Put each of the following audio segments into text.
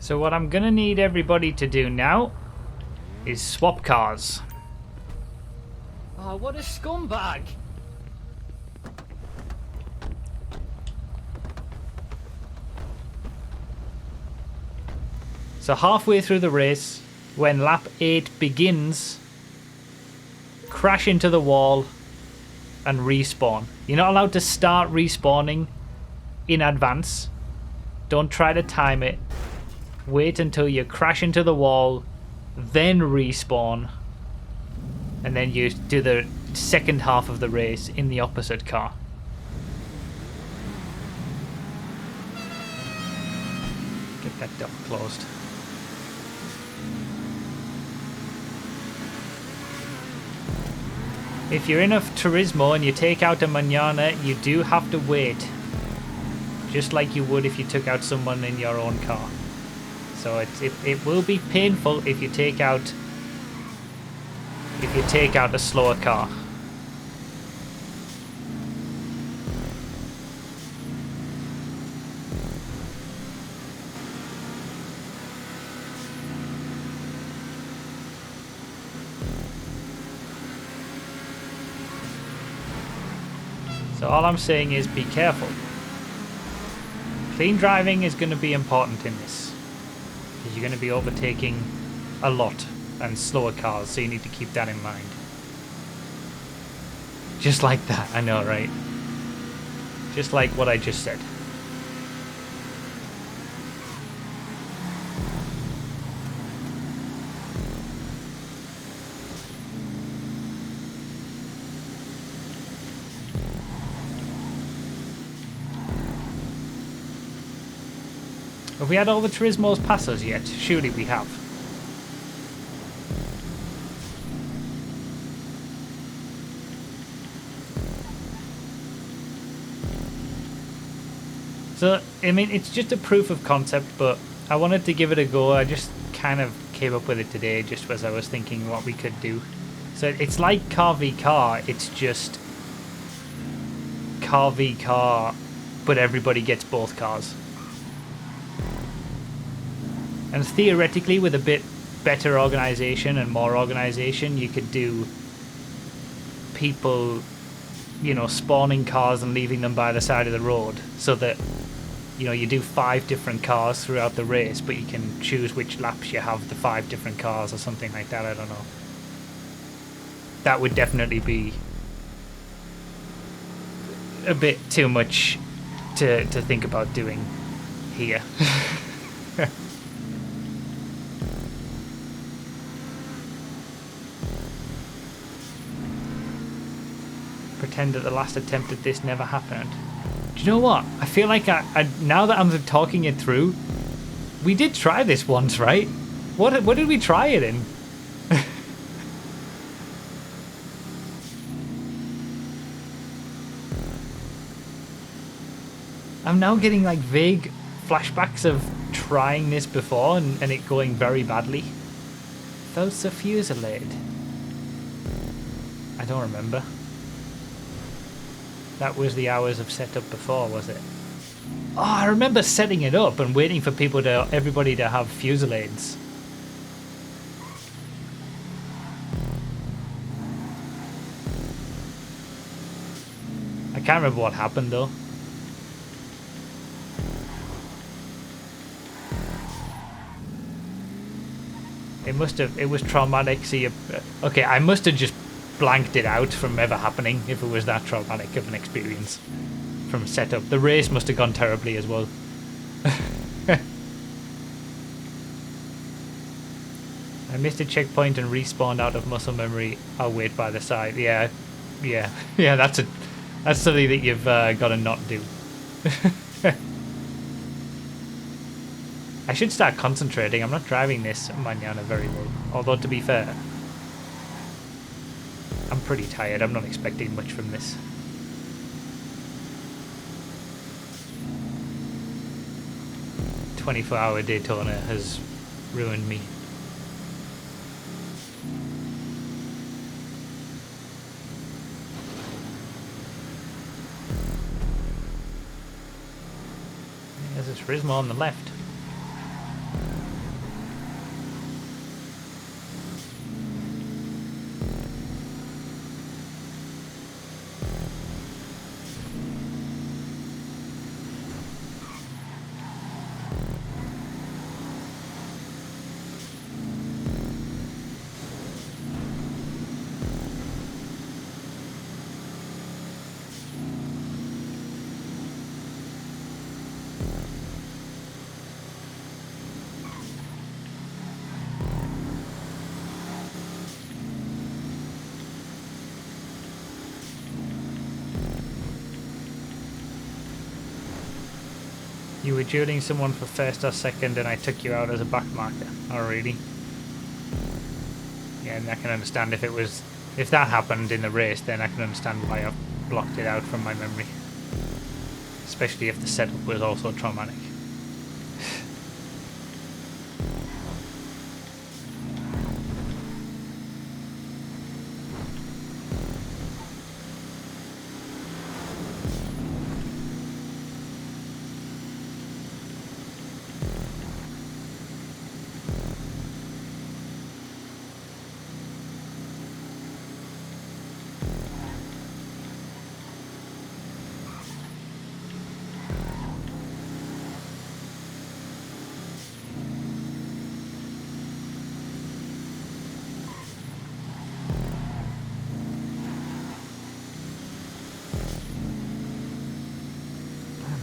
So what I'm gonna need everybody to do now is swap cars. Oh, what a scumbag! So halfway through the race, when lap 8 begins, crash into the wall and respawn. You're not allowed to start respawning in advance. Don't try to time it. Wait until you crash into the wall, then respawn, and then you do the second half of the race in the opposite car. Get that door closed. If you're in a Turismo and you take out a Manana, you do have to wait. Just like you would if you took out someone in your own car. So it will be painful if you take out a slower car. So all I'm saying is be careful. Clean driving is going to be important in this, because you're going to be overtaking a lot and slower cars, so you need to keep that in mind. Just like that, I know, right? Just like what I just said. Have we had all the Turismos pass us yet? Surely we have. So, I mean, it's just a proof of concept, but I wanted to give it a go. I just kind of came up with it today just as I was thinking what we could do. So it's like car v car, it's just car v car, but everybody gets both cars. And theoretically, with a bit better organisation and more organisation, you could do people, you know, spawning cars and leaving them by the side of the road, so that, you know, you do 5 different cars throughout the race, but you can choose which laps you have the 5 different cars or something like that. I don't know. That would definitely be a bit too much to think about doing here. Pretend that the last attempt at this never happened. Do you know what? I feel like I now that I'm talking it through, we did try this once, right? What did we try it in? I'm now getting like vague flashbacks of trying this before and it going very badly. False fusillade. I don't remember. That was the hours of setup before, was it? Oh, I remember setting it up and waiting for everybody to have fusillades. I can't remember what happened though. It was traumatic, so okay, I must have just blanked it out from ever happening if it was that traumatic of an experience from setup. The race must have gone terribly as well. I missed a checkpoint and respawned out of muscle memory. I'll wait by the side. Yeah. That's something that you've got to not do. I should start concentrating. I'm not driving this Manana very well. Although, to be fair, I'm pretty tired. I'm not expecting much from this. "24-hour Daytona has ruined me." There's a Turismo on the left. You were dueling someone for first or second and I took you out as a back marker. Oh, really? Yeah, and I can understand if it was... If that happened in the race, then I can understand why I've blocked it out from my memory. Especially if the setup was also traumatic.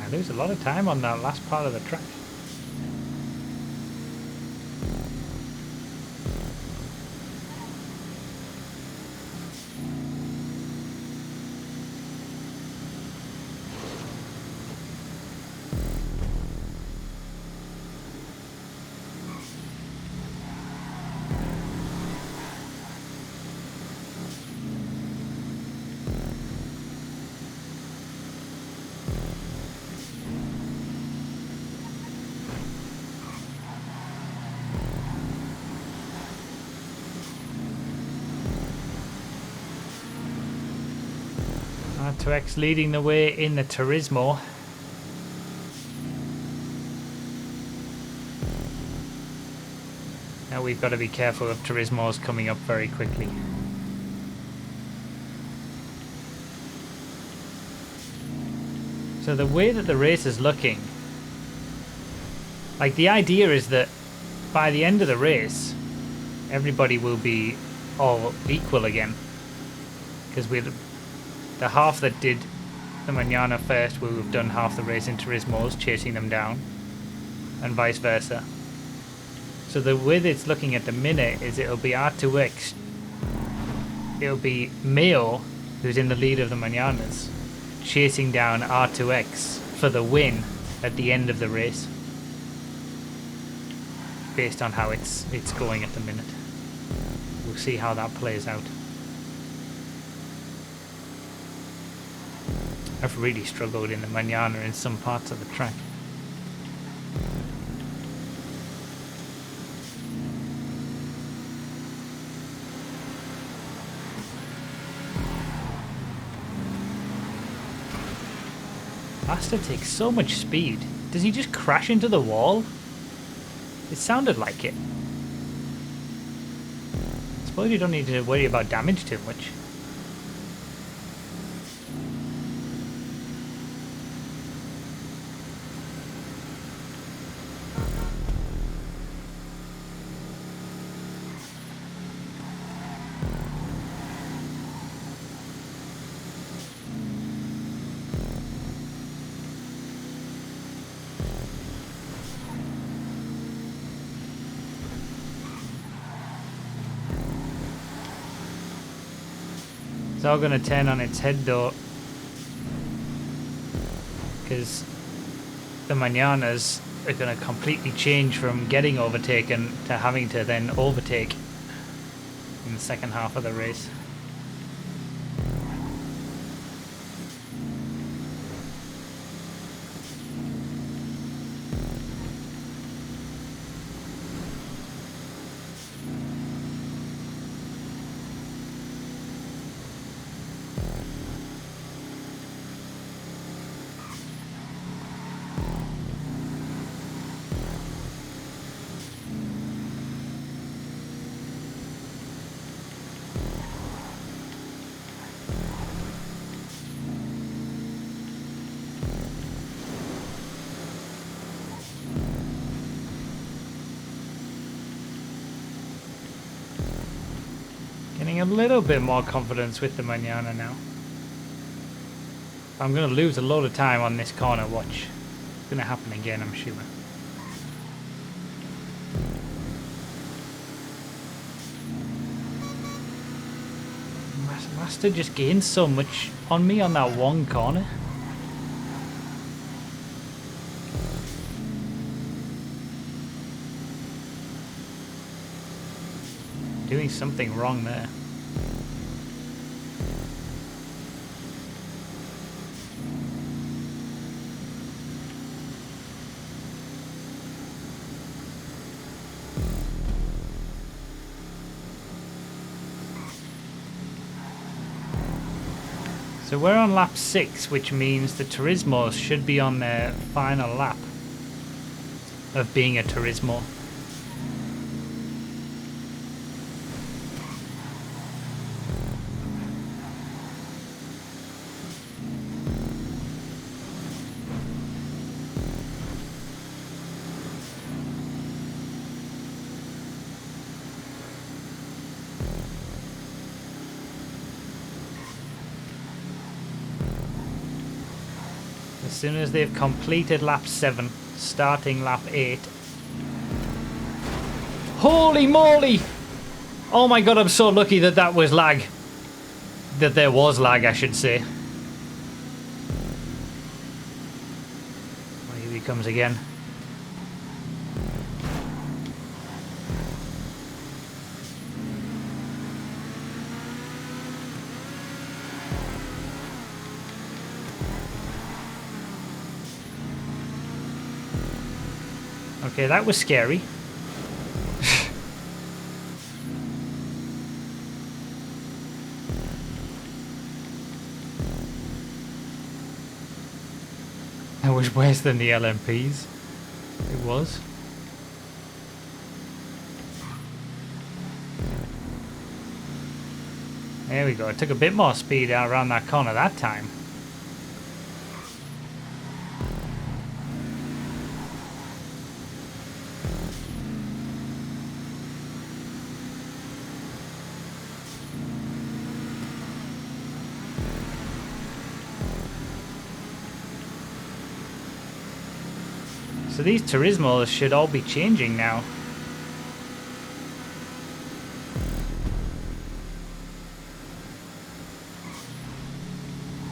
I lose a lot of time on that last part of the track. R2X leading the way in the Turismo. Now we've got to be careful of Turismos coming up very quickly. So the way that the race is looking, like the idea is that by the end of the race, everybody will be all equal again. Because the half that did the Manana first will have done half the race in Turismos, chasing them down, and vice versa. So the way that it's looking at the minute is it'll be R2X, it'll be Mayo, who's in the lead of the Mananas, chasing down R2X for the win at the end of the race, based on how it's going at the minute. We'll see how that plays out. I've really struggled in the Manana in some parts of the track. Master takes so much speed. Does he just crash into the wall? It sounded like it. I suppose you don't need to worry about damage too much. It's all going to turn on its head though, because the Mananas are going to completely change from getting overtaken to having to then overtake in the second half of the race. Getting a little bit more confidence with the Manana now. I'm going to lose a lot of time on this corner, watch. It's going to happen again, I'm sure. Master just gained so much on me on that one corner. Doing something wrong there. So we're on lap 6, which means the Turismos should be on their final lap of being a Turismo. As soon as they've completed lap 7, starting lap 8. Holy moly! Oh my god, I'm so lucky that that was lag. That there was lag, I should say. Oh, here he comes again. Okay, that was scary. That was worse than the LMPs. It was. There we go. It took a bit more speed out around that corner that time. So these Turismos should all be changing now.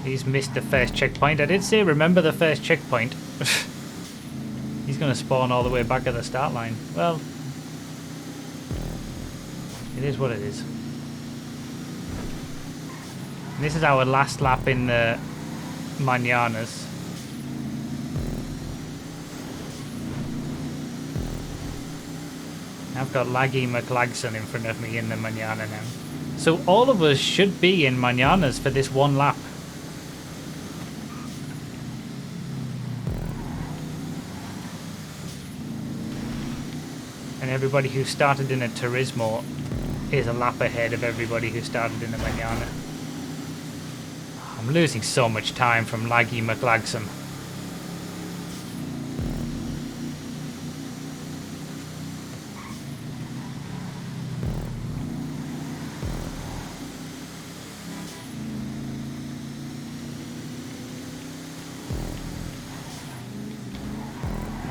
He's missed the first checkpoint. I did say remember the first checkpoint. He's going to spawn all the way back at the start line. Well, it is what it is. And this is our last lap in the Mananas. I've got Laggy McLagson in front of me in the Manana now. So all of us should be in Mananas for this one lap. And everybody who started in a Turismo is a lap ahead of everybody who started in a Manana. I'm losing so much time from Laggy McLagson.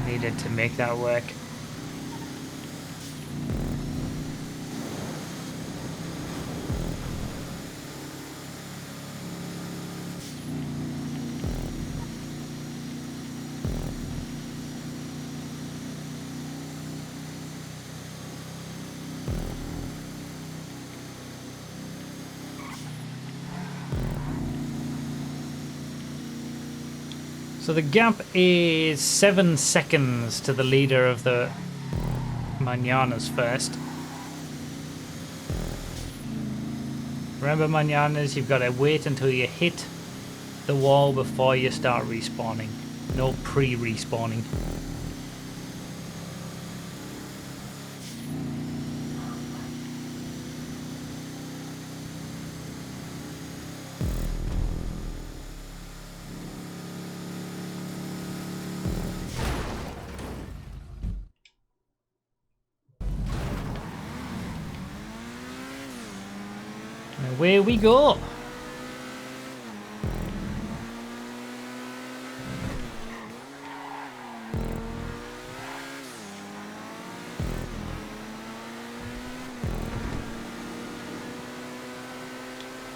Needed to make that work. So the gap is 7 seconds to the leader of the Mananas first. Remember Mananas, you've got to wait until you hit the wall before you start respawning. No pre-respawning. Away we go.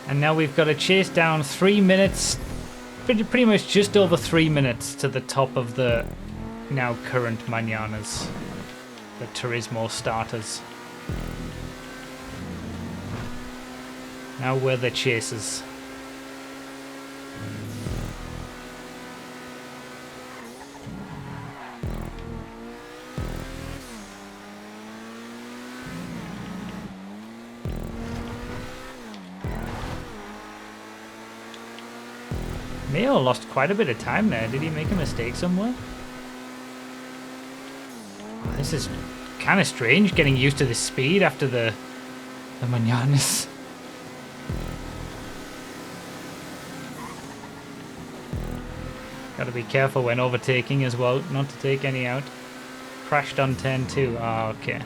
And now we've got to chase down 3 minutes, pretty much just over 3 minutes to the top of the now current Mananas, the Turismo starters. Now we're the chasers. Mayo lost quite a bit of time there. Did he make a mistake somewhere? Oh, this is kind of strange getting used to the speed after the Mananas. Gotta be careful when overtaking as well, not to take any out. Crashed on turn 2. Ah, okay.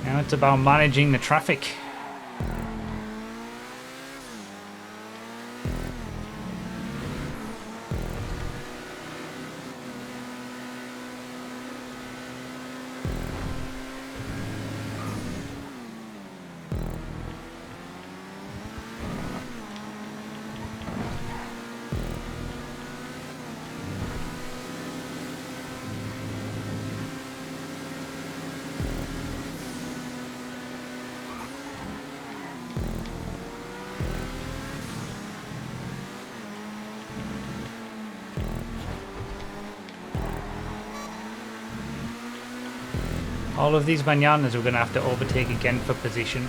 Now it's about managing the traffic. All of these Mananas we're going to have to overtake again for position.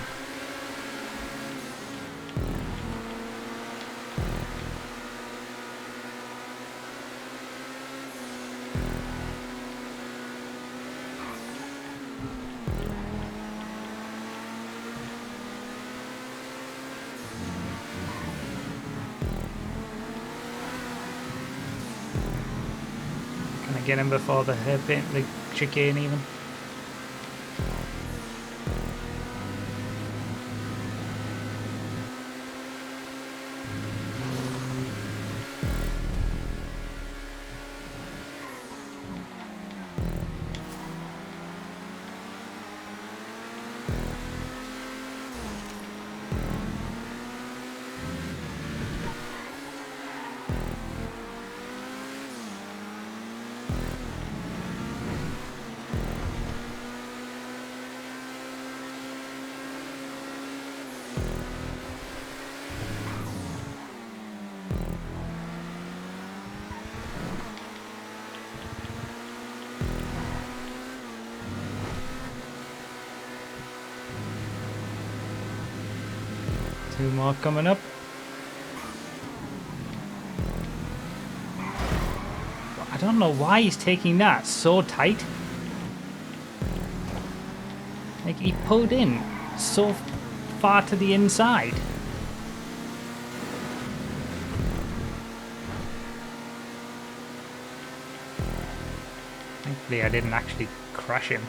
Can I get him before the hairpin, the chicane even? Two more coming up. I don't know why he's taking that so tight. Like, he pulled in so far to the inside. Thankfully I didn't actually crash him.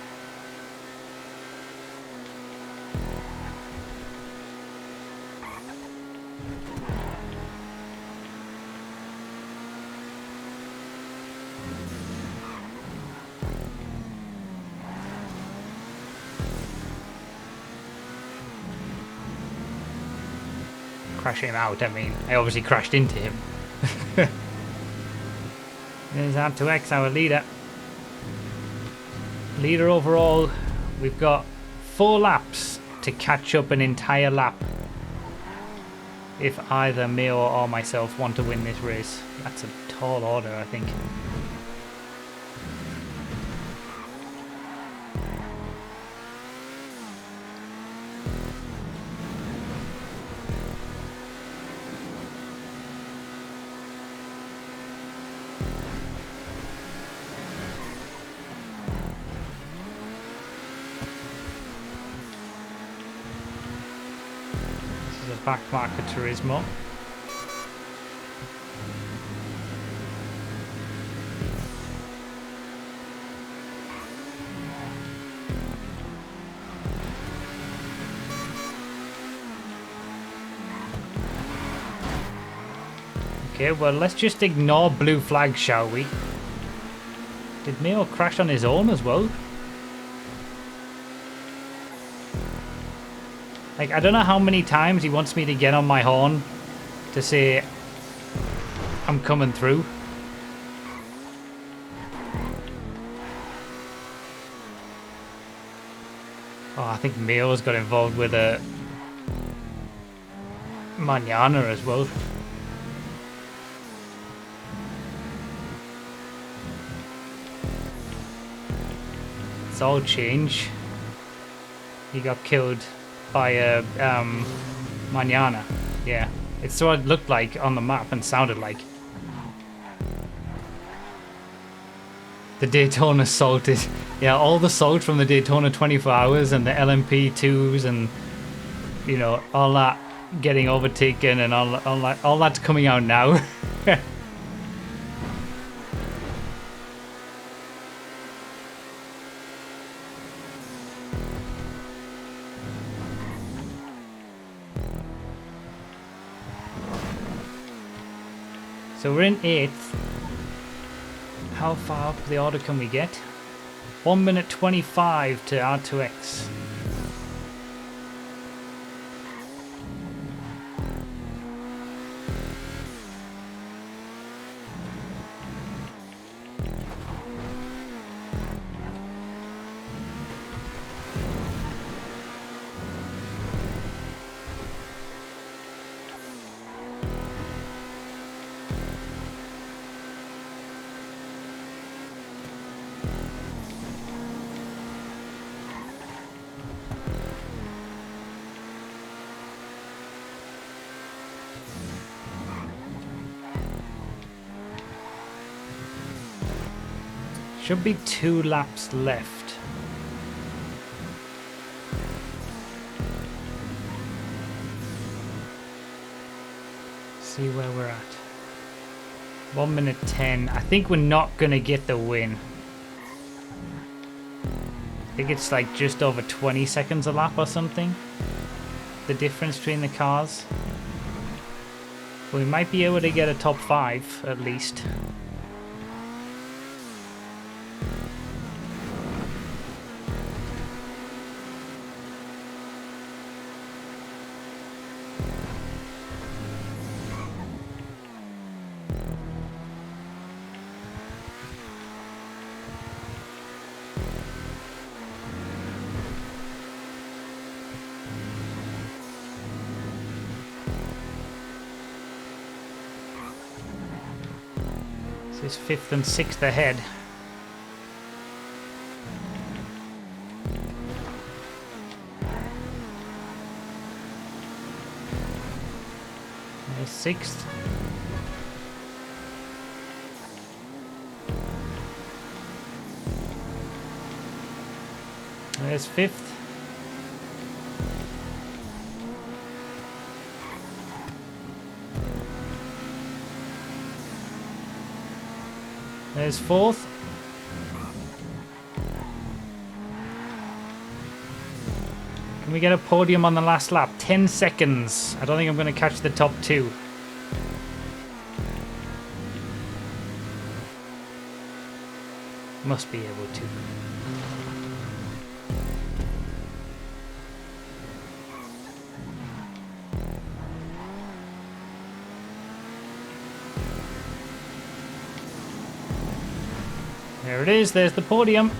Crash him out, I mean. I obviously crashed into him. There's R2X, our leader. Leader overall, we've got 4 laps to catch up an entire lap. If either Mayo or myself want to win this race. That's a tall order, I think. Back marker Turismo. Okay, well, let's just ignore blue flag, shall we? Did Mayo crash on his own as well? Like, I don't know how many times he wants me to get on my horn to say I'm coming through. Oh, I think Mayo's got involved with a Manana as well. It's all change. He got killed by a Manana. Yeah, it's what it looked like on the map and sounded like. The Daytona salted. Yeah, all the salt from the Daytona 24 hours and the LMP2s and, you know, all that getting overtaken and all that's coming out now. So we're in 8th. How far up the order can we get? 1 minute 25 to R2X. Should be 2 laps left. See where we're at. 1 minute 10. I think we're not gonna get the win. I think it's like just over 20 seconds a lap or something. The difference between the cars. We might be able to get a top 5 at least. This is 5th and 6th ahead. There's 6th. There's 5th. There's 4th. Can we get a podium on the last lap? 10 seconds. I don't think I'm going to catch the top 2. Must be able to. There it is, there's the podium.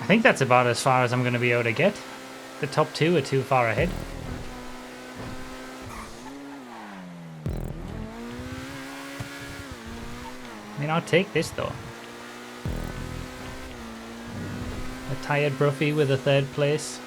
I think that's about as far as I'm going to be able to get. The top 2 are too far ahead. I mean, I'll take this though. A tired Bruffy with a 3rd place.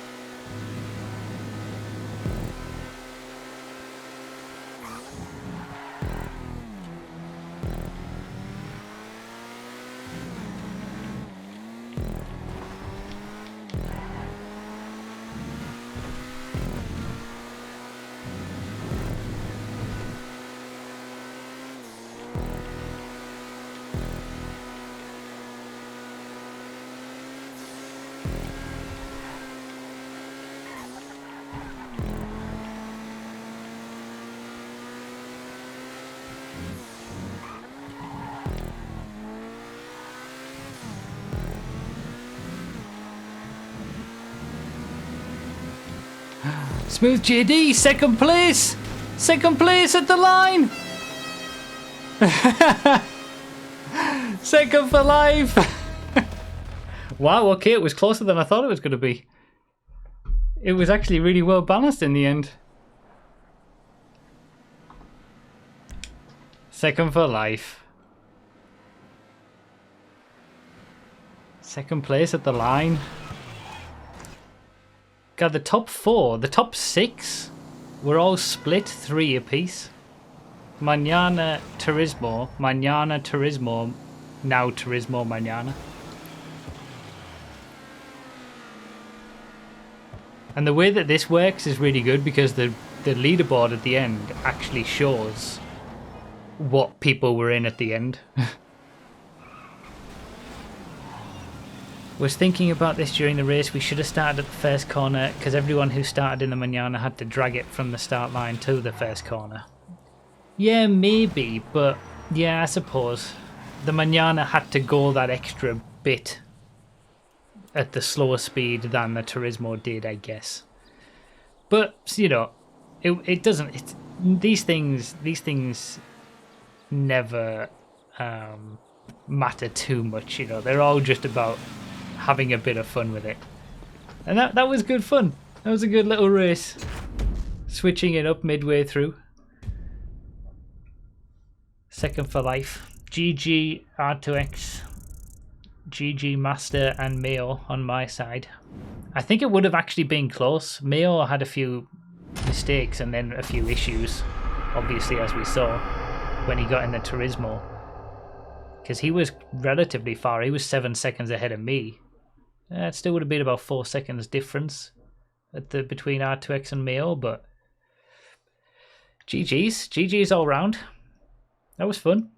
Smooth JD, second place! Second place at the line! Second for life! Wow, okay, it was closer than I thought it was going to be. It was actually really well balanced in the end. Second for life. Second place at the line. God, the top 4, the top 6 were all split 3 apiece. Manana Turismo, now Turismo Manana. And the way that this works is really good because the leaderboard at the end actually shows what people were in at the end. Was thinking about this during the race. We should have started at the first corner because everyone who started in the Manana had to drag it from the start line to the first corner. Yeah, maybe, but yeah, I suppose the Manana had to go that extra bit at the slower speed than the Turismo did, I guess. But you know, it doesn't. These things never matter too much. You know, they're all just about having a bit of fun with it, and that was good fun. That was a good little race. Switching it up midway through. Second for life. GG R2X. GG Master and Mayo on my side. I think it would have actually been close. Mayo had a few mistakes and then a few issues, obviously, as we saw when he got in the Turismo. Because he was relatively far. He was 7 seconds ahead of me. It still would have been about 4 seconds difference between R2X and Mayo, but GG's all round. That was fun.